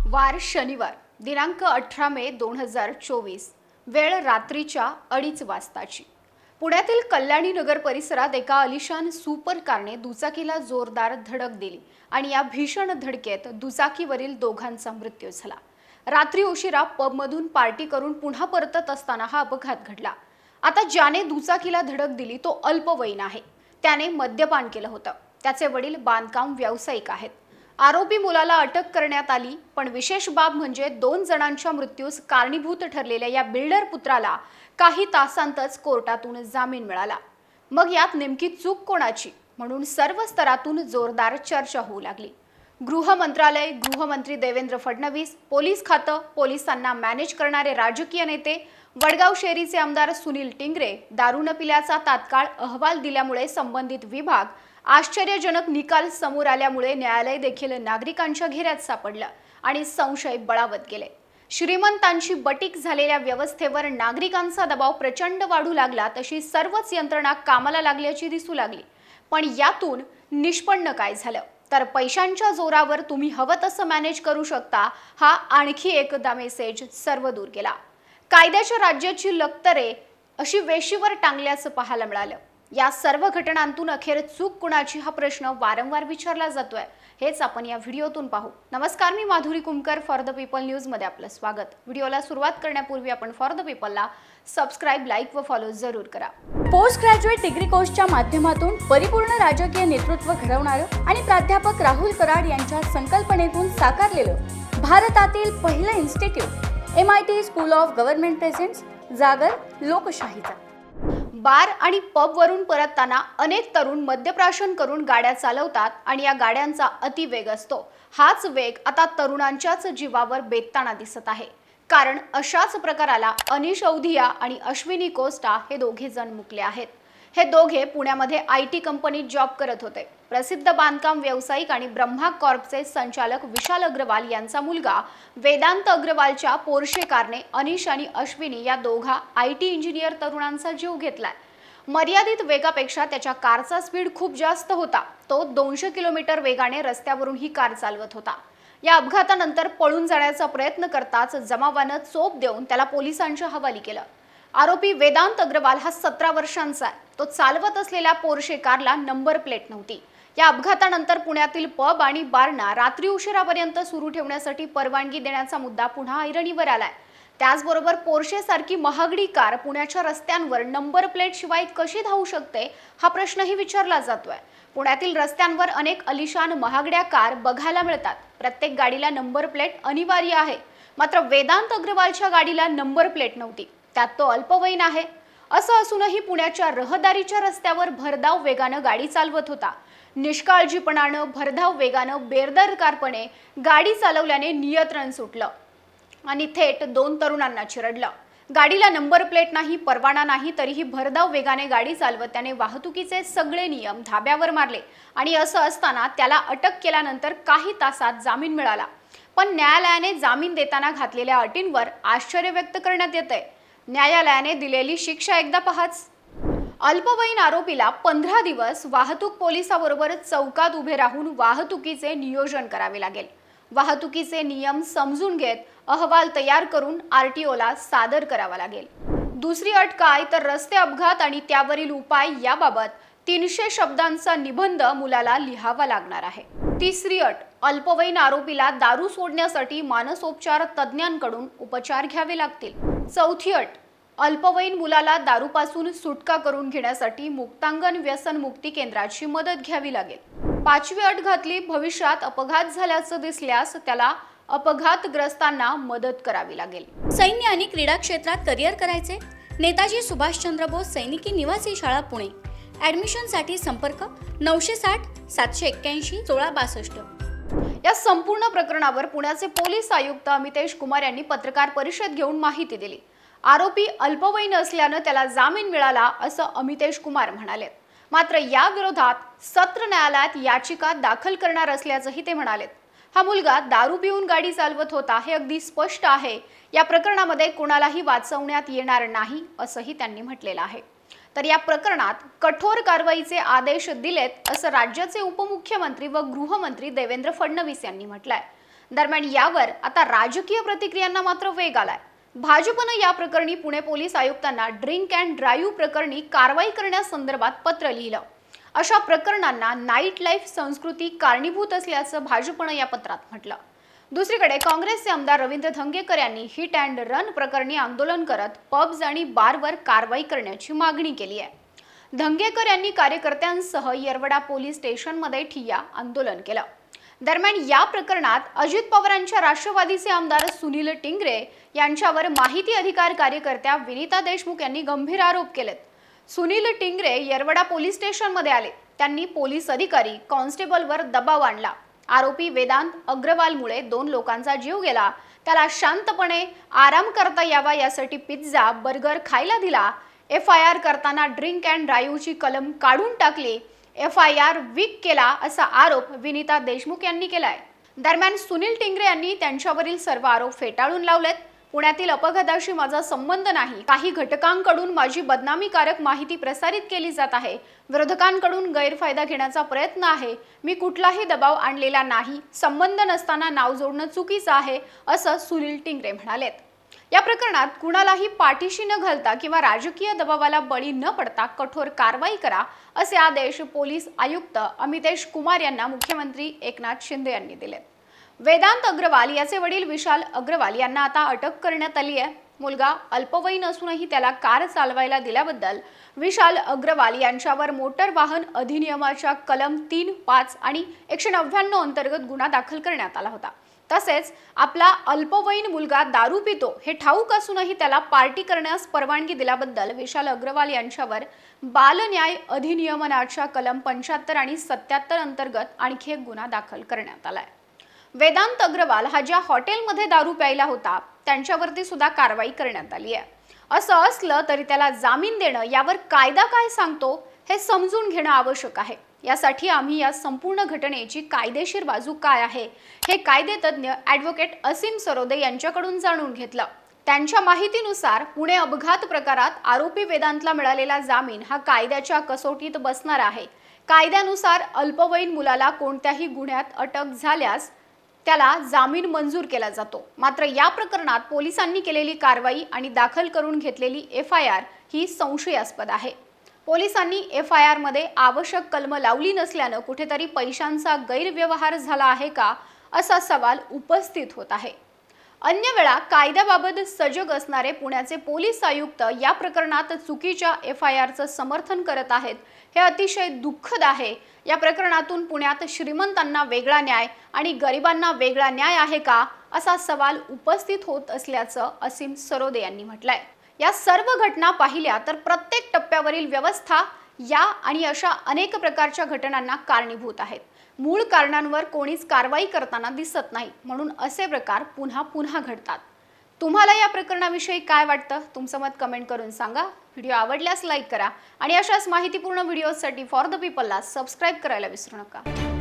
वार शनिवार दिनांक 18 मे 2024 वेळ रात्रीच्या 2:30 वाजताची। पुण्यातील कल्याणी नगर परिसरात एका अलिशान सुपर कारने दुचाकीला जोरदार धडक दिली आणि या भीषण धडकेत दुचाकीवरील दोघांचा मृत्यू झाला। रात्री उशिरा पबमधून पार्टी करून पुन्हा परतत असताना हा अपघात घडला। आता ज्याने दुचाकीला धडक दिली तो अल्पवयीन आहे। त्याने मद्यपान केलं होतं। त्याचे वडील बांधकाम व्यावसायिक आहेत। आरोपी मुलाला अटक करण्यात आली, पण विशेष बाब म्हणजे 2 जणांच्या मृत्यूस कारणीभूत ठरलेल्या या बिल्डर पुत्राला काही तासांतच कोर्टातून जामीन मिळाला। मग यात नेमकी चूक कोणाची म्हणून सर्व स्तरातून जोरदार चर्चा होऊ लागली। गृह मंत्रालय, गृहमंत्री देवेंद्र फडणवीस, पोलीस खातं, पोलिसांना मॅनेज करणारे राजकीय नेते, वडगाव शेरीचे आमदार सुनील टिंगरे, दारू न पिल्याचा तात्काळ अहवाल दिल्यामुळे संबंधित विभाग, आश्चर्यजनक निकाल समोर आल्यामुळे न्यायालय देखील नागरिकांच्या घेऱ्यात सापडलं आणि संशय बळावत गेले। श्रीमंतांची बटीक झालेल्या व्यवस्थेवर नागरिकांचा दबाव प्रचंड वाढू लागला, तशी सर्वच यंत्रणा कामाला लागल्याची दिसू लागली। पण यातून निष्पन्न काय झालं तर पैशांच्या जोरावर तुम्ही हवं तसं मॅनेज करू शकता, हा आणखी एकदा मेसेज सर्व दूर गेला। कायद्याच्या राज्याची लक्तरे अशी वेशीवर टांगल्याचं पाहायला मिळालं। या सर्व घटनांतून अखेर चूक कुणाची हा प्रश्न वारंवार विचारला जातोय, हेच आपण या व्हिडिओतून पाहू। नमस्कार, मी Madhuri Kumkar, for the people news मध्ये आपलं स्वागत। व्हिडिओला सुरुवात करण्यापूर्वी आपण फॉर द पीपलला सबस्क्राइब, लाईक व फॉलो जरूर करा। पोस्ट ग्रॅज्युएट डिग्री कोर्सच्या माध्यमातून परिपूर्ण राजकीय नेतृत्व घडवणारं आणि प्राध्यापक राहुल कराड यांच्या संकल्पनेतून साकारलेलं भारतातील पहिलं institute MIT school of government presents जागर लोकशाहीचा। बार आणि पब वरून परतताना अनेक तरुण मद्यप्राशन करून गाड्या चालवतात आणि या गाड्यांचा अतिवेग असतो। हाच वेग आता तरुणांच्याच जीवावर बेतताना दिसत आहे, कारण अशाच प्रकाराला अनिश औधिया आणि अश्विनी कोस्टा हे दोघे जण मुकले आहेत। हे दोघे पुण्यामध्ये IT कंपनीत जॉब करत होते। प्रसिद्ध बांधकाम व्यावसायिक आणि ब्रह्मा कॉर्पचे संचालक विशाल अग्रवाल यांचा मुलगा वेदांत अग्रवालच्या पोर्शे कारने अनिश आणि अश्विनी या दोघा IT इंजिनियर तरुणांचा जीव घेतलाय। मर्यादित वेगापेक्षा त्याच्या कारचा स्पीड खूप जास्त होता। तो 200 किलोमीटर वेगाने रस्त्यावरून ही कार चालवत होता। या अपघातानंतर पळून जाण्याचा प्रयत्न करताच जमावानं चोप देऊन त्याला पोलिसांच्या हवाली केलं। आरोपी वेदांत अग्रवाल हा 17 वर्षांचा आहे। तो चालवत असलेल्या पोर्शे कारला नंबर प्लेट नव्हती। या अपघातानंतर पुण्यातील पब आणि बारना रात्री उशिरापर्यंत सुरू ठेवण्यासाठी परवानगी देण्याचा मुद्दा पुन्हा ऐरणीवर आलाय। त्याचबरोबर पोर्शे सारखी महागडी कार पुण्याच्या रस्त्यांवर नंबर प्लेट शिवाय कशी धावू शकते, हा प्रश्नही विचारला जातोय। पुण्यातील रस्त्यांवर अनेक अलिशान महागड्या कार बघायला मिळतात। प्रत्येक गाडीला नंबर प्लेट अनिवार्य आहे, मात्र वेदांत अग्रवालच्या गाडीला नंबर प्लेट नव्हती। त्यात तो अल्पवयीन आहे। असं असूनही पुण्याच्या रहदारीच्या रस्त्यावर भरधाव वेगानं गाडी चालवत होता। निष्काळजीपणानं, भरधाव वेगानं, बेदरकारपणे गाडी चालवल्याने नियंत्रण सुटलं आणि थेट 2 तरुणांना चिरडलं। गाडीला नंबर प्लेट नाही, परवाना नाही, तरीही भरधाव वेगाने गाडी चालवत त्याने वाहतुकीचे सगळे नियम धाब्यावर मारले आणि असं असताना त्याला अटक केल्यानंतर काही तासात जामीन मिळाला। पण न्यायालयाने जामीन देताना घातलेल्या अटींवर आश्चर्य व्यक्त करण्यात येतंय। न्यायालयाने दिलेली शिक्षा एकदा पहाच। अल्पवयीन आरोपीला 15 दिवस वाहतूक पोलिसाबरोबर चौकात उभे राहून वाहतुकीचे नियोजन करावे लागेल। वाहतुकीचे नियम समजून घेत अहवाल तयार करून RTOला सादर करावा लागेल। दुसरी अट काय तर रस्ते अपघात आणि त्यावरील उपाय याबाबत 300 शब्दांचा निबंध मुलाला लिहावा लागणार आहे। तिसरी अट, अल्पवयीन आरोपीला दारू सोडण्यासाठी मानसोपचार तज्ज्ञांकडून उपचार घ्यावे लागतील। चौथी अट, अल्पवयीन मुलाला दारूपासून सुटका करून घेण्यासाठी मुक्तांगण व्यसन मुक्ती केंद्राची मदत घ्यावी लागेल। पाचवी अट घातली, भविष्यात अपघात झाल्याचं दिसल्यास त्याला अपघातग्रस्तांना मदत करावी लागेल। सैन्य आणि क्रीडा क्षेत्रात करिअर करायचे? नेताजी सुभाषचंद्र बोस सैनिकी निवासी शाळा पुणे। ॲडमिशनसाठी संपर्क 960 781 1662। या संपूर्ण प्रकरणावर पुण्याचे पोलीस आयुक्त अमितेश कुमार यांनी पत्रकार परिषद घेऊन माहिती दिली। आरोपी अल्पवयीन असल्यानं त्याला जामीन मिळाला असं अमितेश कुमार म्हणाले। मात्र या विरोधात सत्र न्यायालयात याचिका दाखल करणार असल्याचंही ते म्हणालेत। हा मुलगा दारू पिऊन गाडी चालवत होता हे अगदी स्पष्ट आहे। या प्रकरणामध्ये कोणालाही वाचवण्यात येणार नाही असंही त्यांनी म्हटलेलं आहे। तर या प्रकरणात कठोर कारवाईचे आदेश दिलेत असं राज्याचे उपमुख्यमंत्री व गृहमंत्री देवेंद्र फडणवीस यांनी म्हटलंय। दरम्यान यावर आता राजकीय प्रतिक्रियांना मात्र वेग आलाय। भाजपनं या प्रकरणी पुणे पोलीस आयुक्तांना ड्रिंक अँड ड्राईव्ह प्रकरणी कारवाई करण्यासंदर्भात पत्र लिहिलं। अशा प्रकरणांना नाईट लाईफ संस्कृती कारणीभूत असल्याचं भाजपनं या पत्रात म्हटलं। दुसरीकडे काँग्रेसचे आमदार रवींद्र धंगेकर यांनी हिट अँड रन प्रकरणी आंदोलन करत पब्स आणि बारवर कारवाई करण्याची मागणी केली आहे। धंगेकर यांनी कार्यकर्त्यांसह येरवडा पोलीस स्टेशनमध्ये ठिय्या आंदोलन केलं। दरम्यान या प्रकरणात अजित पवारांच्या राष्ट्रवादीचे आमदार सुनील टिंगरे यांच्यावर माहिती अधिकार कार्यकर्त्या विनीता देशमुख यांनी गंभीर आरोप केलेत। सुनील टिंगरे येरवडा पोलीस स्टेशनमध्ये आले। त्यांनी पोलीस अधिकारी कॉन्स्टेबलवर दबाव आणला। आरोपी वेदांत अग्रवालमुळे 2 लोकांचा जीव गेला। त्याला शांतपणे आराम करता यावा यासाठी पिझ्झा बर्गर खायला दिला। FIR करताना ड्रिंक अँड ड्राईव्हची कलम काढून टाकली। FIR वीक केला असा आरोप विनीता देशमुख यांनी केलाय। दरम्यान सुनील टिंगरे यांनी त्यांच्यावरील सर्व आरोप फेटाळून लावलेत। पुण्यातील अपघाताशी माझा संबंध नाही, काही घटकांकडून माझी बदनामीकारक माहिती प्रसारित केली जात आहे, विरोधकांकडून गैरफायदा घेण्याचा प्रयत्न आहे, मी कुठलाही दबाव आणलेला नाही, संबंध नसताना नाव जोडणं चुकीचं आहे असं सुनील टिंगरे म्हणालेत। या प्रकरणात कुणालाही पाठीशी न घालता किंवा राजकीय दबावाला बळी न पडता कठोर कारवाई करा असे आदेश पोलीस आयुक्त अमितेश कुमार यांना मुख्यमंत्री एकनाथ शिंदे यांनी दिलेत। वेदांत अग्रवाल याचे वडील विशाल अग्रवाल यांना आता अटक करण्यात आली आहे। मुलगा अल्पवयीन असूनही त्याला कार चालवायला दिल्याबद्दल विशाल अग्रवाल यांच्यावर मोटर वाहन अधिनियमाच्या कलम 3, 5 आणि 199 अंतर्गत गुन्हा दाखल करण्यात आला होता। तसेच आपला अल्पवयीन मुलगा दारू पितो हे ठाऊक असूनही त्याला पार्टी करण्यास परवानगी दिल्याबद्दल विशाल अग्रवाल यांच्यावर बाल न्याय अधिनियमाच्या कलम 75 आणि 77 अंतर्गत आणखी एक गुन्हा दाखल करण्यात आलाय। वेदांत अग्रवाल हा ज्या हॉटेलमध्ये दारू प्यायला होता त्यांच्यावरती सुद्धा कारवाई करण्यात आली आहे। असं असलं तरी त्याला जामीन देणं यावर कायदा काय सांगतो हे समजून घेणं आवश्यक आहे। यासाठी आम्ही या संपूर्ण घटनेची कायदेशीर बाजू काय आहे हे कायदेतज्ञ ॲडव्होकेट असीम सरोदे यांच्याकडून जाणून घेतलं। त्यांच्या माहितीनुसार पुणे अपघात प्रकारात आरोपी वेदांतला मिळालेला जामीन हा कायद्याच्या कसोटीत बसणार आहे। कायद्यानुसार अल्पवयीन मुलाला कोणत्याही गुन्ह्यात अटक झाल्यास त्याला जामीन मंजूर केला जातो। मात्र या प्रकरणात पोलिसांनी केलेली कारवाई आणि दाखल करून घेतलेली FIR ही संशयास्पद आहे। पोलिसांनी FIR मध्ये आवश्यक कलम लावली नसल्यानं कुठेतरी पैशांचा गैरव्यवहार झाला आहे का असा सवाल उपस्थित होत आहे। अन्य वेळा कायद्याबाबत सजग असणारे पुण्याचे पोलीस आयुक्त या प्रकरणात चुकीच्या FIRचं समर्थन करत आहेत, हे अतिशय दुःखद आहे। या प्रकरणातून पुण्यात श्रीमंतांना वेगळा न्याय आणि गरिबांना वेगळा न्याय आहे का असा सवाल उपस्थित होत असल्याचं असीम सरोदे यांनी म्हटलंय। या सर्व घटना पाहिल्या तर प्रत्येक टप्प्यावरील व्यवस्था या आणि अशा अनेक प्रकारच्या घटनांना कारणीभूत आहेत। मूळ कारणांवर कोणीच कारवाई करताना दिसत नाही, म्हणून असे प्रकार पुन्हा पुन्हा घडतात। तुम्हाला या प्रकरणाविषयी काय वाटतं? तुमचं मत कमेंट करून सांगा। व्हिडिओ आवडल्यास लाईक करा आणि अशाच माहितीपूर्ण व्हिडिओसाठी फॉर द पीपलला सबस्क्राईब करायला विसरू नका।